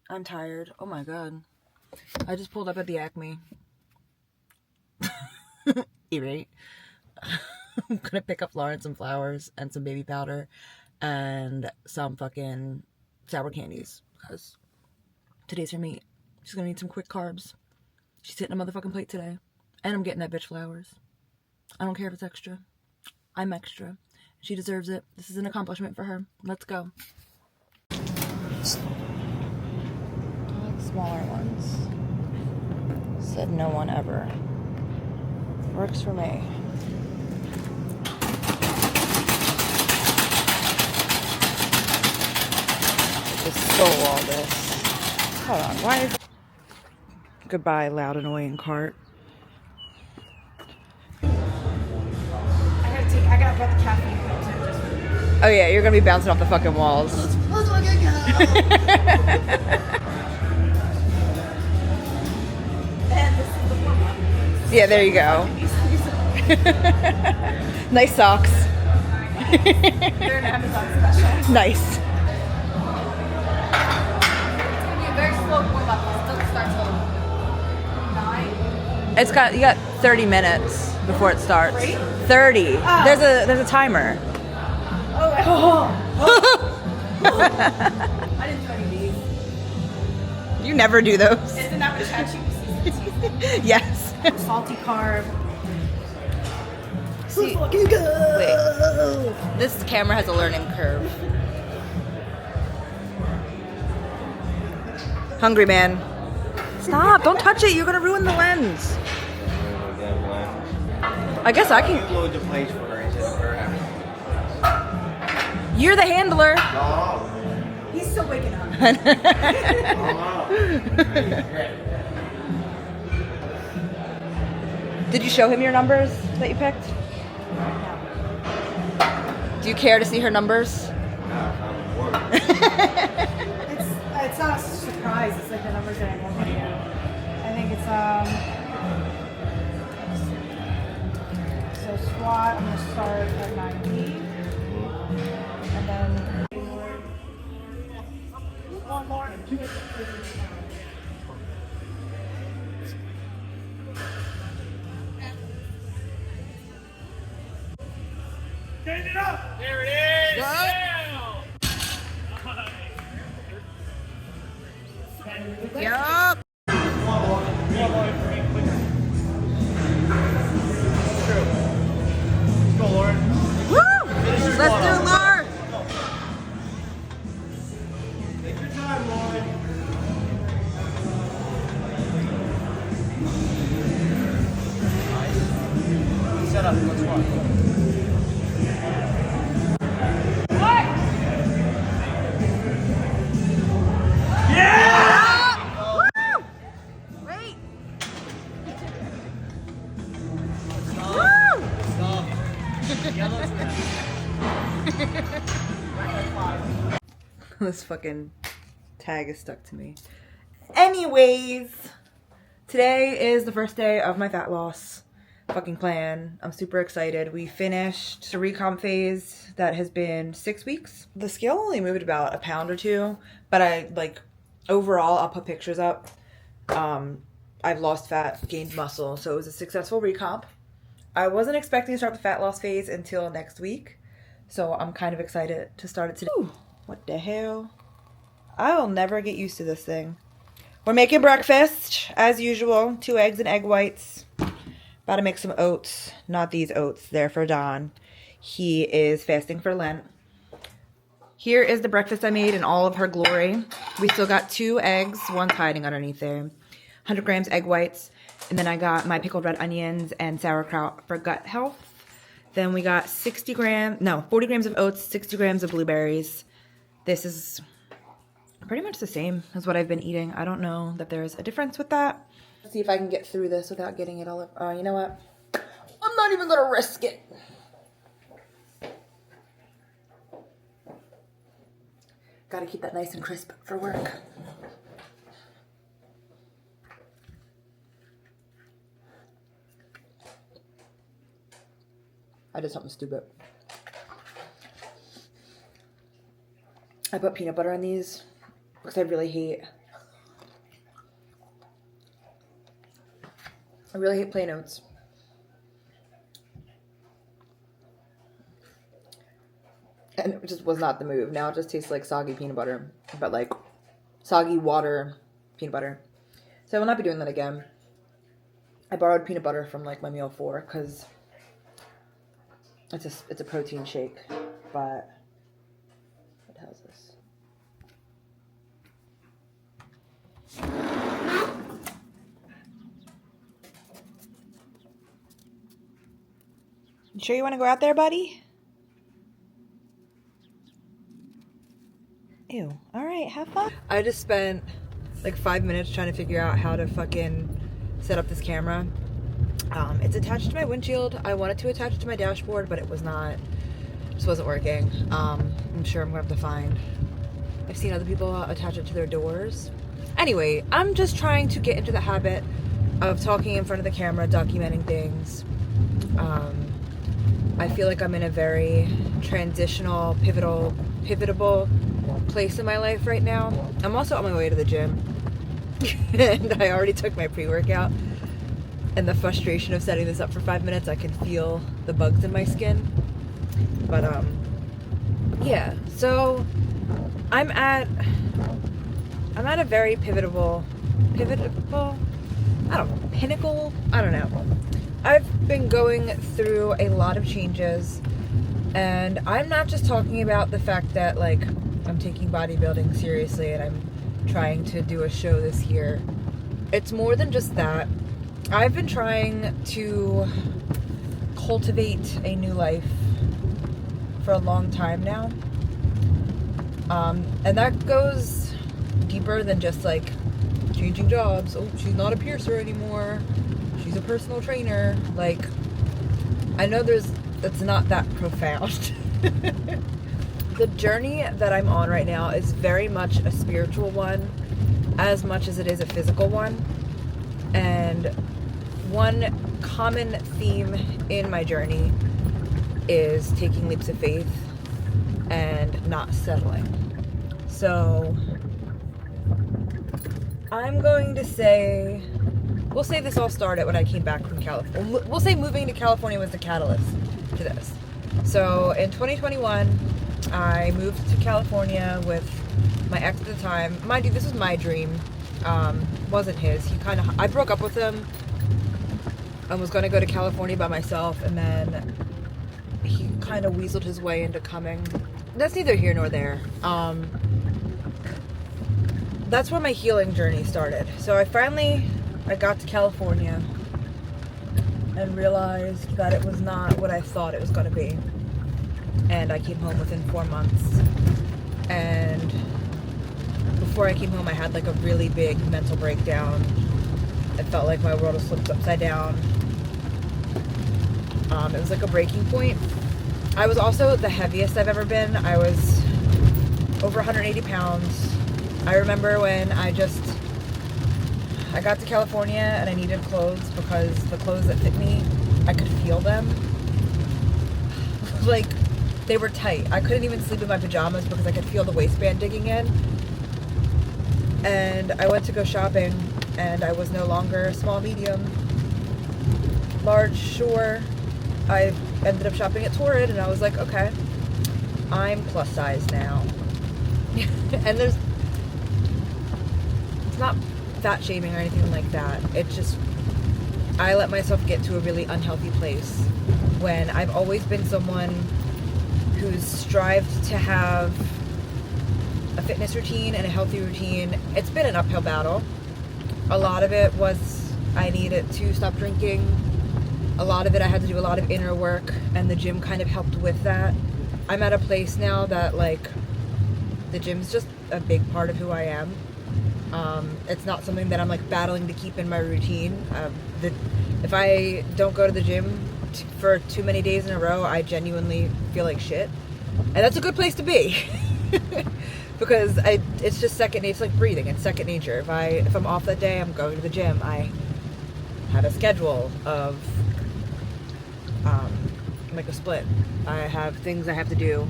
I'm tired. Oh my god. I just pulled up at the Acme. Irate. I'm gonna pick up Lauren some flowers and some baby powder and some fucking sour candies because today's her meet. She's gonna need some quick carbs. She's hitting a motherfucking plate today. And I'm getting that bitch flowers. I don't care if it's extra. I'm extra. She deserves it. This is an accomplishment for her. Let's go. I like smaller ones. Said no one ever. Works for me. Just stole all this. Hold on, why is... Goodbye, loud, annoying cart. I got the caffeine filter just for you. Oh yeah, you're gonna be bouncing off the fucking walls. Let's look at And this is the warm-up. Yeah, there you go. Nice socks. They're an Amazon special. Nice. It's gonna be a very slow warm-up. It doesn't start till 9. It's got, you got 30 minutes before it starts. 3? 30. Oh. There's a timer. I didn't do any of these. You never do those. Isn't that what ChatGPT? Yes. Salty carb. See, wait. This camera has a learning curve. Hungry man. Stop, don't touch it. You're gonna ruin the lens. I guess I can. You're the handler. He's still waking up. Did you show him your numbers that you picked? Do you care to see her numbers? It's not a surprise. It's like the numbers that I normally do. I think it's so squat. I'm gonna start at 90, and then one more. Stand it up! There it is! Yup. Down! Yup. Let's go, Lauren. Woo! Let's do it, Lauren. Take your time, Lauren. Nice. Set up. Let's run. This fucking tag is stuck to me. Anyways, today is the first day of my fat loss fucking plan. I'm super excited. We finished the recomp phase that has been 6 weeks. The scale only moved about a pound or two, but I like overall, I'll put pictures up. I've lost fat, gained muscle, so it was a successful recomp. I wasn't expecting to start the fat loss phase until next week, so I'm kind of excited to start it today. Ooh, what the hell? I will never get used to this thing. We're making breakfast, as usual. 2 eggs and egg whites. About to make some oats. Not these oats. They're for Don. He is fasting for Lent. Here is the breakfast I made in all of her glory. We still got 2 eggs. One's hiding underneath there. 100 grams egg whites. And then I got my pickled red onions and sauerkraut for gut health. Then we got 40 grams of oats, 60 grams of blueberries. This is pretty much the same as what I've been eating. I don't know that there's a difference with that. Let's see if I can get through this without getting it all up. You know what? I'm not even gonna risk it. Gotta keep that nice and crisp for work. I did something stupid. I put peanut butter on these because I really hate I really hate plain oats. And it just was not the move. Now it just tastes like soggy peanut butter, but like soggy water peanut butter. So I will not be doing that again. I borrowed peanut butter from like my meal 4 because it's a protein shake. But what the hell is this? You sure you want to go out there, buddy? Ew. Alright, have fun. I just spent like 5 minutes trying to figure out how to fucking set up this camera. It's attached to my windshield. I wanted to attach it to my dashboard, but it was not. Just wasn't working. I'm sure I'm going to have to find. I've seen other people attach it to their doors. Anyway, I'm just trying to get into the habit of talking in front of the camera, documenting things. I feel like I'm in a very transitional, pivotable place in my life right now. I'm also on my way to the gym. And I already took my pre-workout. And the frustration of setting this up for 5 minutes, I can feel the bugs in my skin. But, yeah. So, I'm at a very pivotable, I don't know, pinnacle? I don't know. I've been going through a lot of changes, and I'm not just talking about the fact that, like, I'm taking bodybuilding seriously and I'm trying to do a show this year. It's more than just that. I've been trying to cultivate a new life for a long time now. And that goes deeper than just like changing jobs. Oh, she's not a piercer anymore. She's a personal trainer. Like, I know that's not that profound. The journey that I'm on right now is very much a spiritual one, as much as it is a physical one. And one common theme in my journey is taking leaps of faith and not settling. So I'm going to say, we'll say this all started when I came back from California. We'll say moving to California was the catalyst to this. So in 2021, I moved to California with my ex at the time. Mind you, this was my dream. Wasn't his. I broke up with him and was going to go to California by myself, and then he kind of weaseled his way into coming. That's neither here nor there. That's where my healing journey started. So I got to California and realized that it was not what I thought it was going to be. And I came home within 4 months. And before I came home, I had like a really big mental breakdown. It felt like my world was flipped upside down. It was like a breaking point. I was also the heaviest I've ever been. I was over 180 pounds. I remember when I got to California and I needed clothes because the clothes that fit me, I could feel them. Like, they were tight. I couldn't even sleep in my pajamas because I could feel the waistband digging in. And I went to go shopping and I was no longer small, medium, large, sure. I ended up shopping at Torrid and I was like, okay, I'm plus size now. And it's not fat shaming or anything like that. It's just, I let myself get to a really unhealthy place when I've always been someone who's strived to have a fitness routine and a healthy routine. It's been an uphill battle. A lot of it was I needed to stop drinking. A lot of it I had to do a lot of inner work, and the gym kind of helped with that. I'm at a place now that, like, the gym's just a big part of who I am. It's not something that I'm like battling to keep in my routine. If I don't go to the gym for too many days in a row, I genuinely feel like shit, and that's a good place to be. Because it's just second nature. It's like breathing. It's second nature. If I'm off that day, I'm going to the gym. I have a schedule of like a split. I have things I have to do.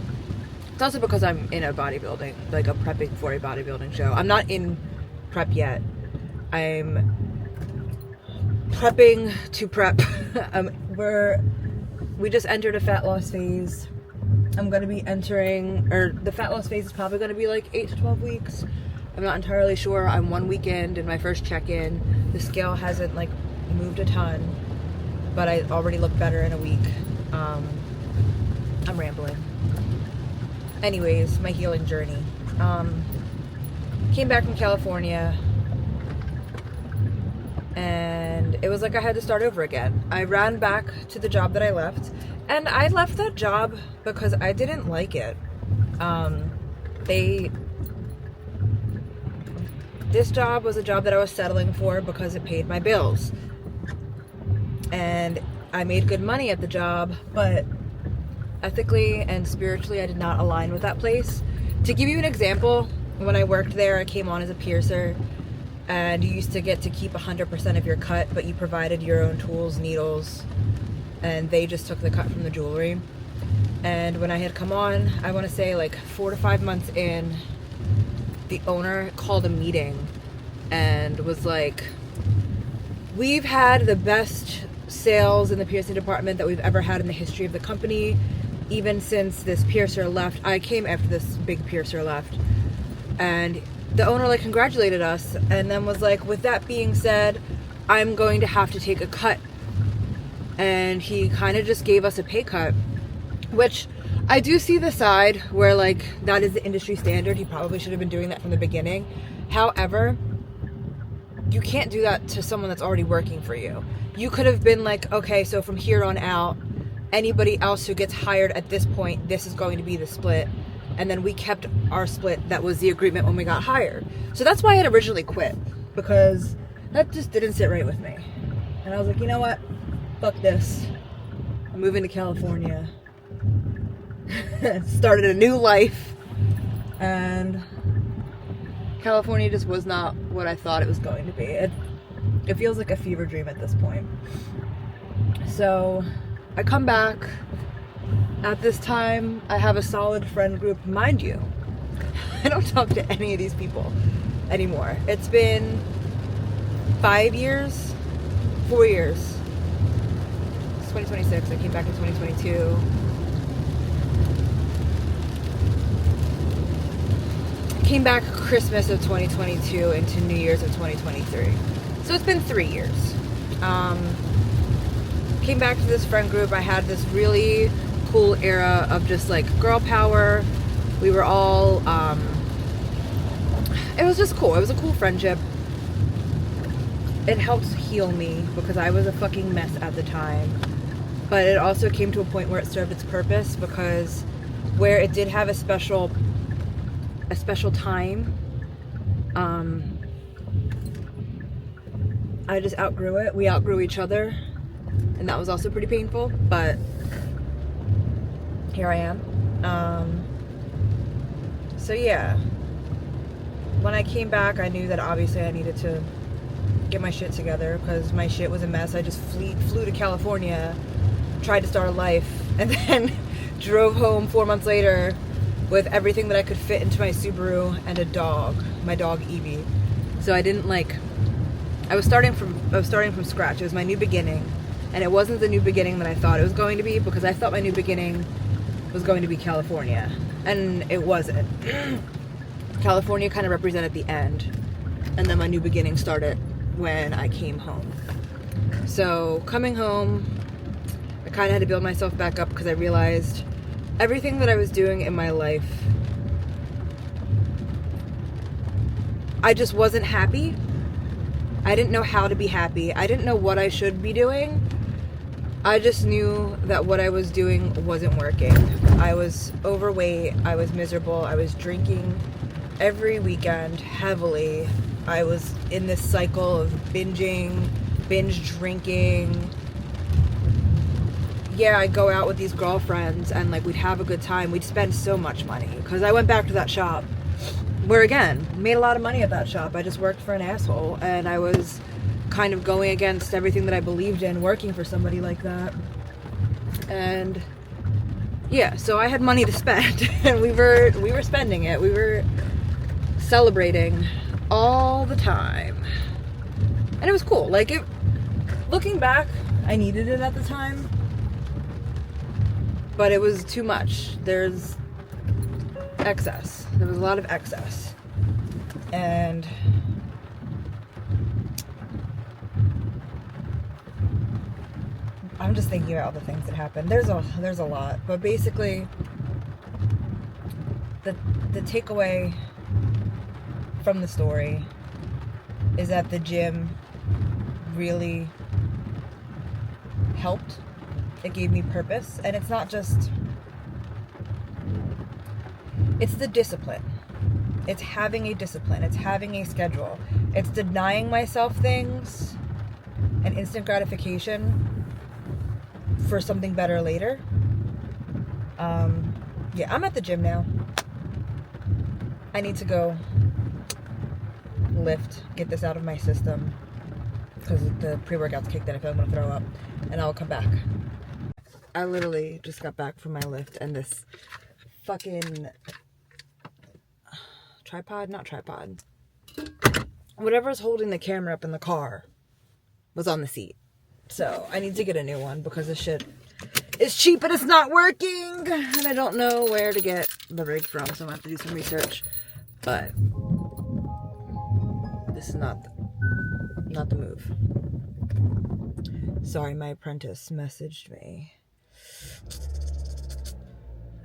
It's also because I'm in a bodybuilding, like a prepping for a bodybuilding show. I'm not in prep yet. I'm prepping to prep. We just entered a fat loss phase. I'm going to be entering, or the fat loss phase is probably going to be like 8 to 12 weeks. I'm not entirely sure. I'm 1 weekend in my first check-in. The scale hasn't like moved a ton, but I already look better in a week. I'm rambling. Anyways, my healing journey. Came back from California, and it was like I had to start over again. I ran back to the job that I left, and I left that job because I didn't like it. This job was a job that I was settling for because it paid my bills. And I made good money at the job, but ethically and spiritually I did not align with that place. To give you an example, when I worked there, I came on as a piercer, and you used to get to keep 100% of your cut, but you provided your own tools, needles, and they just took the cut from the jewelry. And when I had come on, I want to say like 4 to 5 months in, the owner called a meeting and was like, we've had the best sales in the piercing department that we've ever had in the history of the company, even since this piercer left. I came after this big piercer left, and the owner like congratulated us, and then was like, with that being said, I'm going to have to take a cut. And he kind of just gave us a pay cut, which I do see the side where like that is the industry standard. He probably should have been doing that from the beginning. However, you can't do that to someone that's already working for you. You could have been like, okay, so from here on out, anybody else who gets hired at this point, this is going to be the split. And then we kept our split. That was the agreement when we got hired. So that's why I had originally quit, because that just didn't sit right with me. And I was like, you know what? Fuck this. I'm moving to California. Started a new life, and California just was not what I thought it was going to be. It feels like a fever dream at this point. So I come back. At this time, I have a solid friend group. Mind you, I don't talk to any of these people anymore. It's been 5 years, 4 years. It's 2026. I came back in 2022. Came back Christmas of 2022 into New Year's of 2023. So it's been 3 years. Came back to this friend group. I had this really cool era of just like girl power. We were all, it was just cool. It was a cool friendship. It helped heal me because I was a fucking mess at the time. But it also came to a point where it served its purpose, because where it did have a special time, I just outgrew it. We outgrew each other, and that was also pretty painful, but here I am. So yeah, when I came back, I knew that obviously I needed to get my shit together, because my shit was a mess. I just flew to California, tried to start a life, and then drove home 4 months later with everything that I could fit into my Subaru and a dog, my dog Evie. So I didn't like, I was starting from scratch. It was my new beginning, and it wasn't the new beginning that I thought it was going to be, because I thought my new beginning was going to be California, and it wasn't. California kind of represented the end, and then my new beginning started when I came home. So coming home, I kind of had to build myself back up, because I realized everything that I was doing in my life, I just wasn't happy. I didn't know how to be happy. I didn't know what I should be doing. I just knew that what I was doing wasn't working. I was overweight. I was miserable. I was drinking every weekend heavily. I was in this cycle of binge drinking. Yeah, I'd go out with these girlfriends and like we'd have a good time. We'd spend so much money, because I went back to that shop where, again, made a lot of money at that shop. I just worked for an asshole, and I was kind of going against everything that I believed in, working for somebody like that. And yeah, so I had money to spend, and we were spending it. We were celebrating all the time, and it was cool. Like, Looking back, I needed it at the time, but it was too much. There's excess. There was a lot of excess. And I'm just thinking about all the things that happened. There's a lot, but basically the takeaway from the story is that the gym really helped. It gave me purpose, and it's not just, it's the discipline. It's having a discipline. It's having a schedule. It's denying myself things and instant gratification for something better later. Yeah, I'm at the gym now. I need to go lift, get this out of my system, because the pre-workout's kicked in. I feel like I'm gonna throw up, and I'll come back. I literally just got back from my lift, and this fucking not tripod, whatever's holding the camera up in the car was on the seat. So I need to get a new one because this shit is cheap and it's not working, and I don't know where to get the rig from, so I'm gonna have to do some research. But this is not the move. Sorry, my apprentice messaged me.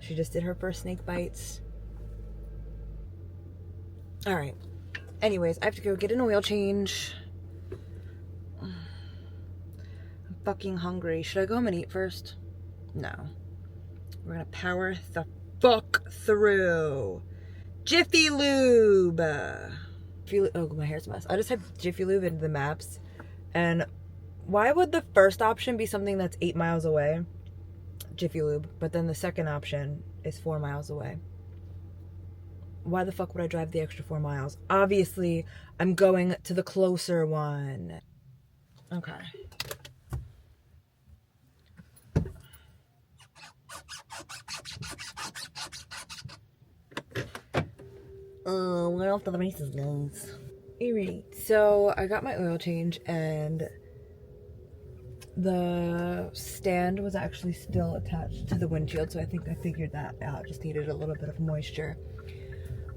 She just did her first snake bites. Alright. Anyways, I have to go get an oil change. I'm fucking hungry. Should I go home and eat first? No. We're gonna power the fuck through. Jiffy Lube. Oh, my hair's a mess. I just typed Jiffy Lube into the maps. And why would the first option be something that's 8 miles away? Jiffy Lube. But then the second option is 4 miles away. Why the fuck would I drive the extra 4 miles? Obviously, I'm going to the closer one. Okay. We're off to the races, guys. Alright, so I got my oil change, and the stand was actually still attached to the windshield, so I think I figured that out. Just needed a little bit of moisture.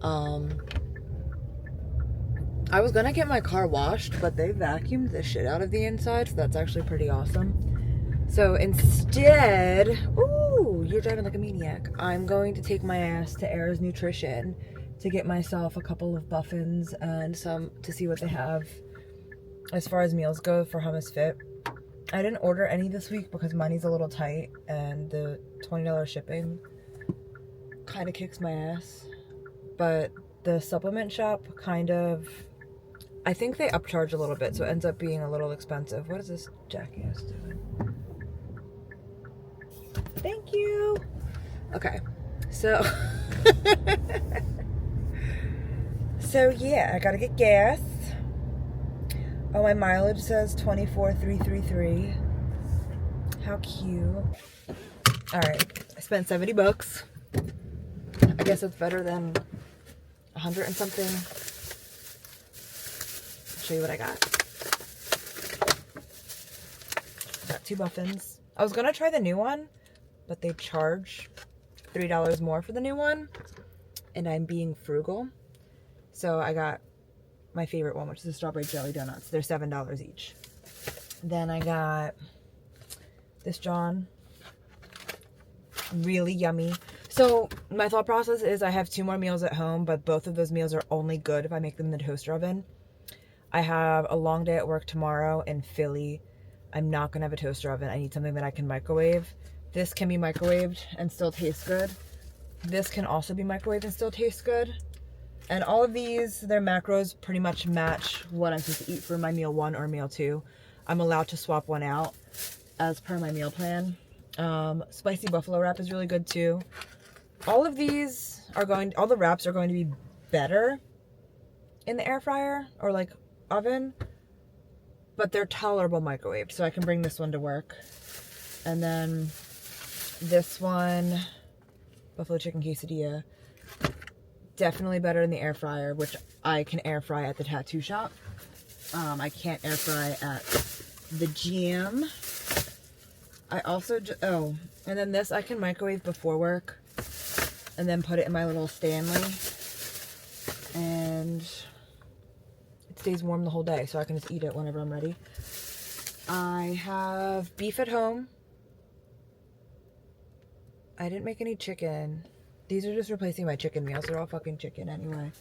I was gonna get my car washed, but they vacuumed the shit out of the inside, so that's actually pretty awesome. So instead, ooh, you're driving like a maniac. I'm going to take my ass to Era's Nutrition to get myself a couple of muffins and some to see what they have as far as meals go for Hummus Fit. I didn't order any this week because money's a little tight, and the $20 shipping kind of kicks my ass. But the supplement shop kind of, I think they upcharge a little bit, so it ends up being a little expensive. What is this jackass doing? Thank you. Okay, so so yeah, I gotta get gas. Oh, my mileage says 24,333. How cute. All right, I spent 70 bucks. I guess it's better than 100 and something. I'll show you what I got. Got 2 muffins. I was gonna try the new one, but they charge $3 more for the new one, and I'm being frugal. So I got my favorite one, which is the strawberry jelly donuts. They're $7 each. Then I got this John. Really yummy. So my thought process is I have 2 more meals at home, but both of those meals are only good if I make them in the toaster oven. I have a long day at work tomorrow in Philly. I'm not going to have a toaster oven. I need something that I can microwave. This can be microwaved and still taste good. This can also be microwaved and still taste good. And all of these, their macros pretty much match what I'm supposed to eat for my meal 1 or meal 2. I'm allowed to swap one out as per my meal plan. Spicy buffalo wrap is really good too. All of these are all the wraps are going to be better in the air fryer or like oven, but they're tolerable microwave, so I can bring this one to work. And then this one, buffalo chicken quesadilla, definitely better in the air fryer, which I can air fry at the tattoo shop. I can't air fry at the gym. I also, oh, and then this I can microwave before work and then put it in my little Stanley. And it stays warm the whole day, so I can just eat it whenever I'm ready. I have beef at home. I didn't make any chicken. These are just replacing my chicken meals. They're all fucking chicken anyway.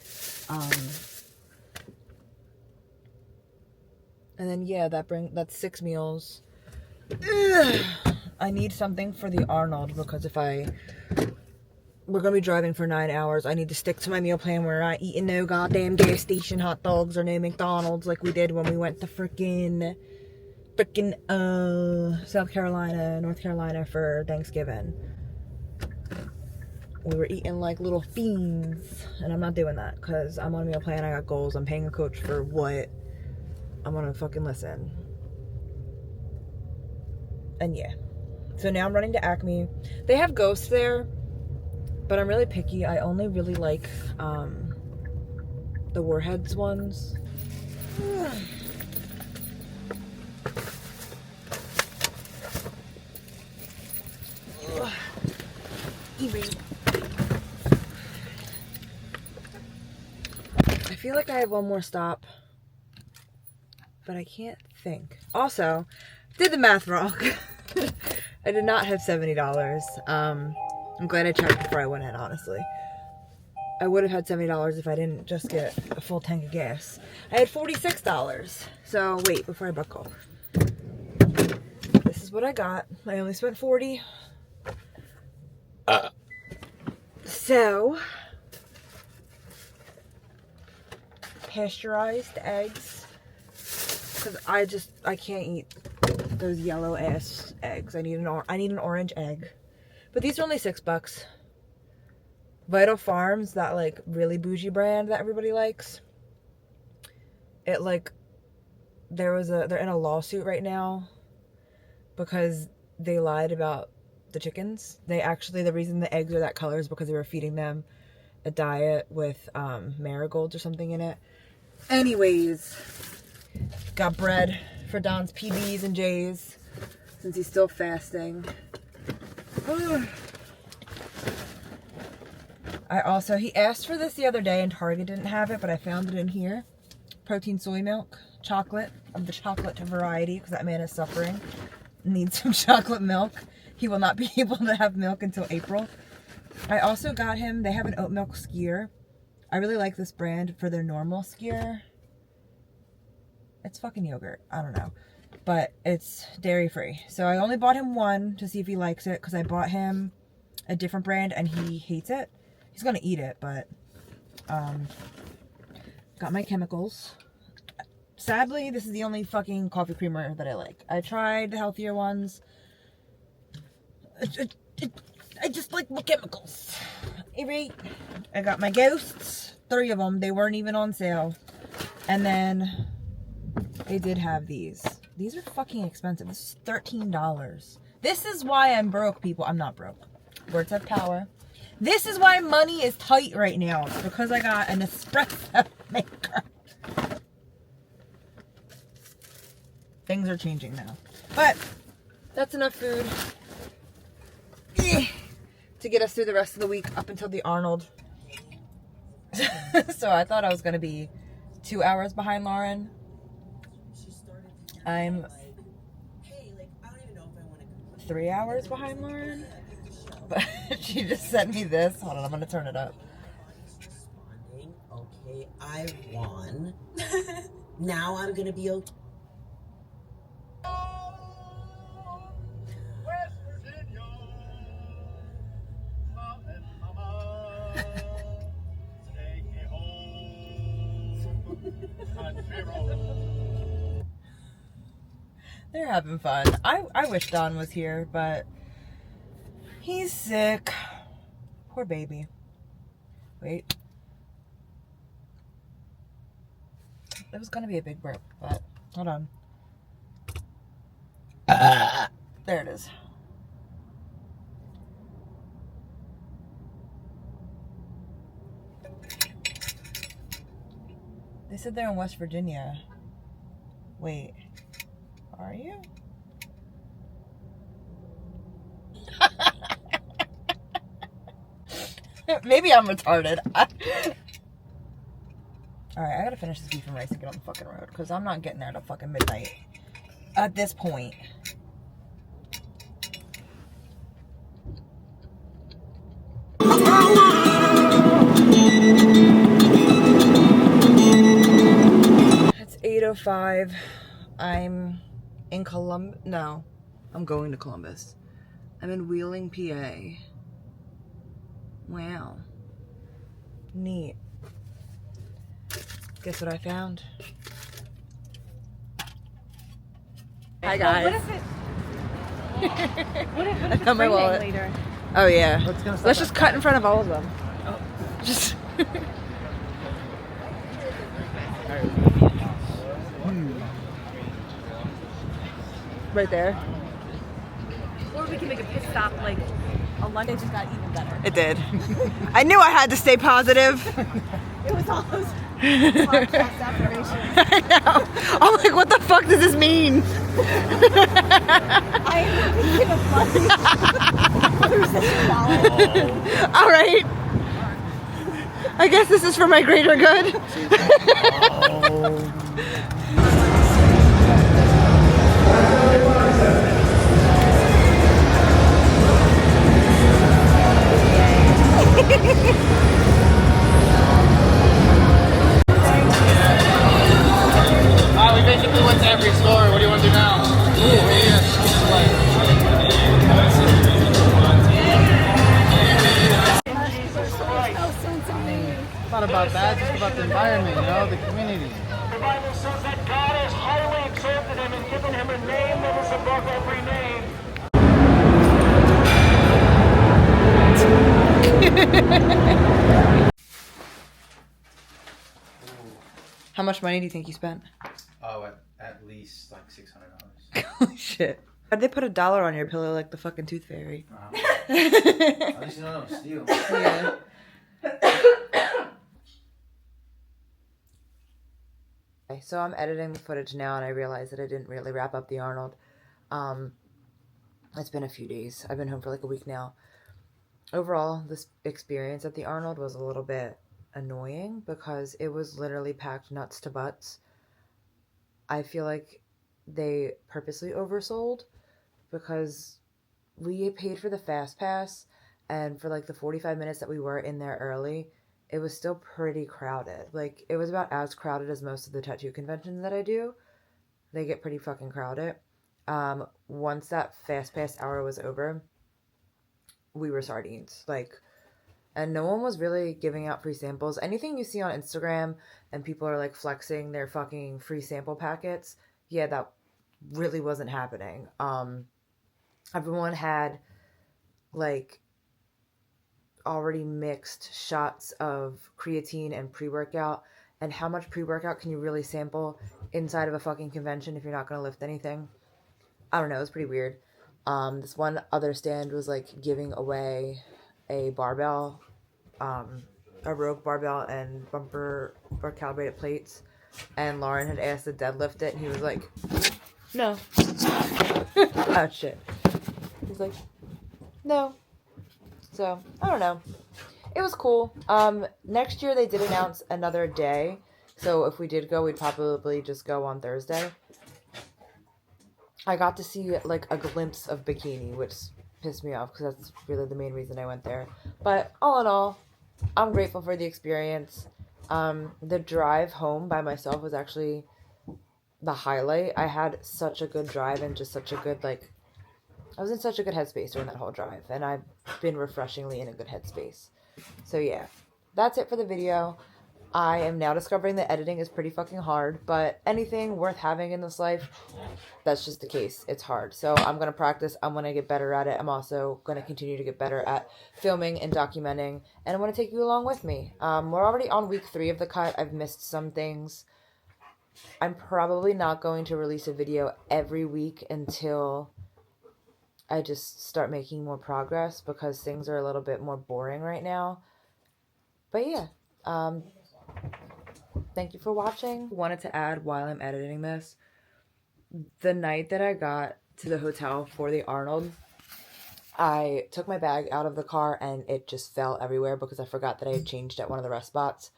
And then yeah, that's 6 meals. Ugh. I need something for the Arnold because we're gonna be driving for 9 hours. I need to stick to my meal plan where I eating no goddamn gas station hot dogs or no McDonald's like we did when we went to frickin' South Carolina, North Carolina for Thanksgiving. We were eating like little fiends, and I'm not doing that because I'm on a meal plan. I got goals. I'm paying a coach for what. I'm gonna fucking listen. And yeah, so now I'm running to Acme. They have Ghosts there, but I'm really picky. I only really like the Warheads ones. I feel like I have one more stop, but I can't think. Also, did the math wrong. I did not have $70. I'm glad I checked before I went in, honestly. I would have had $70 if I didn't just get a full tank of gas. I had $46. So wait, before I buckle. This is what I got. I only spent $40. So pasteurized eggs, because I can't eat those yellow ass eggs. I need an orange egg. But these are only $6. Vital Farms, that like really bougie brand that everybody likes. It like they're in a lawsuit right now because they lied about the chickens. The reason the eggs are that color is because they were feeding them a diet with marigolds or something in it. Anyways, got bread for Don's PBs and J's since he's still fasting. He asked for this the other day and Target didn't have it, but I found it in here. Protein soy milk, chocolate of the chocolate variety, because that man is suffering. Needs some chocolate milk. He will not be able to have milk until April. I also got him, they have an oat milk skyr. I really like this brand for their normal skyr. It's fucking yogurt. I don't know. But it's dairy free. So I only bought him one to see if he likes it, because I bought him a different brand and he hates it. He's gonna eat it, but got my chemicals. Sadly, this is the only fucking coffee creamer that I like. I tried the healthier ones. I just like my chemicals. Alright, I got my Ghosts, 3 of them. They weren't even on sale. And then they did have these. These are fucking expensive. This is $13. This is why I'm broke, people. I'm not broke. Words have power. This is why money is tight right now. It's because I got an espresso maker. Things are changing now. But that's enough food to get us through the rest of the week up until the Arnold. So I thought I was going to be 2 hours behind Lauren. I'm 3 hours behind Lauren. But she just sent me this. Hold on, I'm going to turn it up. Okay, I won. Now I'm going to be okay. West Virginia, Mountain Mama, take me home, country road. They're having fun. I wish Don was here, but he's sick. Poor baby. Wait. It was gonna be a big burp, but hold on. There it is. They said they're in West Virginia. Wait. Are you? Maybe I'm retarded. Alright, I gotta finish this beef and rice and get on the fucking road. Because I'm not getting there till fucking midnight. At this point. It's 8:05. I'm in Columbus. No, I'm going to Columbus. I'm in Wheeling, PA. Wow. Neat. Guess what I found? Hi guys. What if I found my wallet. later? Oh yeah. Let's just cut in front of all of them. Oh. Just. Right there. Or we can make a pit stop like on Monday. Just got even better. It did. I knew I had to stay positive. It was all those podcast affirmations. I know. I'm like, what the fuck does this mean? I am thinking of money. All right. I guess this is for my greater good. We basically went to every store. What do you want to do now? It's not about that, it's about the environment, you know, the community. The Bible says that God has highly exalted him and given him a name that is above every name. How much money do you think you spent? Oh, at least like $600. Holy shit. Why'd they put $1 on your pillow like the fucking Tooth Fairy? At least you know don't steal. Yeah. Okay, so I'm editing the footage now and I realized that I didn't really wrap up the Arnold. It's been a few days. I've been home for like a week now. Overall, this experience at the Arnold was a little bit annoying because it was literally packed nuts to butts. I feel like they purposely oversold because we paid for the fast pass, and for like the 45 minutes that we were in there early, it was still pretty crowded. Like, it was about as crowded as most of the tattoo conventions that I do. They get pretty fucking crowded. Once that fast pass hour was over, we were sardines. Like, and no one was really giving out free samples. Anything you see on Instagram and people are like flexing their fucking free sample packets, yeah, that really wasn't happening. Everyone had like already mixed shots of creatine and pre-workout. And how much pre-workout can you really sample inside of a fucking convention if you're not going to lift anything? I don't know. It was pretty weird. This one other stand was like giving away a barbell, a Rogue barbell and bumper or calibrated plates. And Lauren had asked to deadlift it and he was like, no. Oh shit. He's like, no. So, I don't know. It was cool. Next year they did announce another day. So if we did go, we'd probably just go on Thursday. I got to see like a glimpse of bikini, which pissed me off because that's really the main reason I went there. But all in all, I'm grateful for the experience. The drive home by myself was actually the highlight. I had such a good drive and just such a good, like, I was in such a good headspace during that whole drive. And I've been refreshingly in a good headspace. So yeah, that's it for the video. I am now discovering that editing is pretty fucking hard, but anything worth having in this life, that's just the case. It's hard. So I'm going to practice. I'm going to get better at it. I'm also going to continue to get better at filming and documenting, and I want to take you along with me. We're already on week 3 of the cut. I've missed some things. I'm probably not going to release a video every week until I just start making more progress because things are a little bit more boring right now. But yeah, thank you for watching. Wanted to add while I'm editing this, The night that I got to the hotel for the Arnold, I took my bag out of the car and it just fell everywhere because I forgot that I had changed at one of the rest spots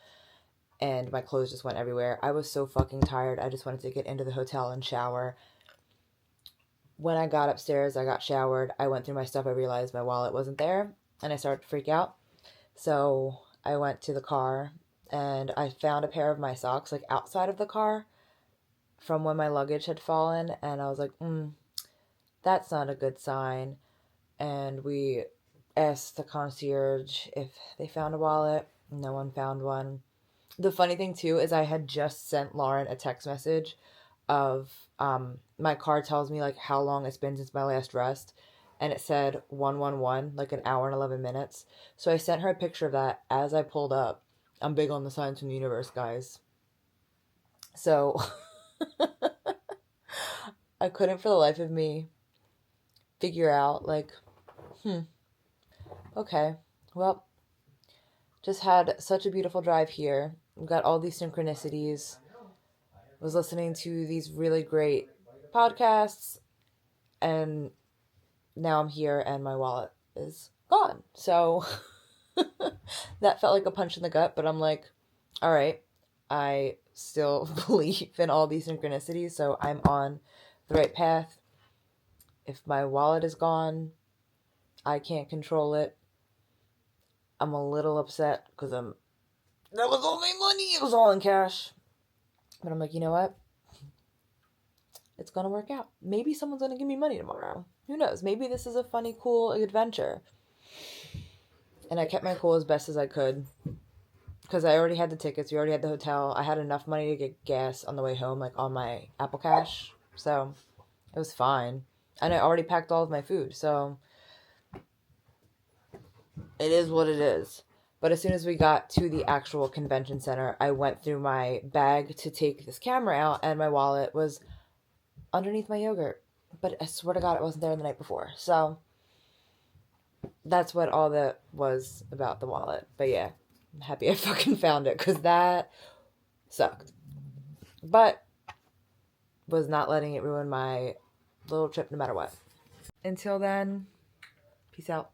and my clothes just went everywhere. I was so fucking tired. I just wanted to get into the hotel and shower. When I got upstairs, I got showered. I went through my stuff. I realized my wallet wasn't there and I started to freak out. So I went to the car and I found a pair of my socks like outside of the car from when my luggage had fallen. And I was like, that's not a good sign. And we asked the concierge if they found a wallet. No one found one. The funny thing too is I had just sent Lauren a text message of my car tells me like how long it's been since my last rest, and it said 111, like an hour and 11 minutes. So I sent her a picture of that as I pulled up. I'm big on the signs from the universe, guys. So I couldn't for the life of me figure out like okay, well, just had such a beautiful drive here. We got all these synchronicities. Was listening to these really great podcasts, and now I'm here and my wallet is gone. So that felt like a punch in the gut, but I'm like, all right, I still believe in all these synchronicities, so I'm on the right path. If my wallet is gone, I can't control it. I'm a little upset because that was all my money. It was all in cash. But I'm like, you know what? It's going to work out. Maybe someone's going to give me money tomorrow. Who knows? Maybe this is a funny, cool adventure. And I kept my cool as best as I could. Because I already had the tickets. We already had the hotel. I had enough money to get gas on the way home, like on my Apple Cash. So it was fine. And I already packed all of my food. So it is what it is. But as soon as we got to the actual convention center, I went through my bag to take this camera out, and my wallet was underneath my yogurt. But I swear to God, it wasn't there the night before. So that's what all that was about the wallet. But yeah, I'm happy I fucking found it because that sucked. But was not letting it ruin my little trip no matter what. Until then, peace out.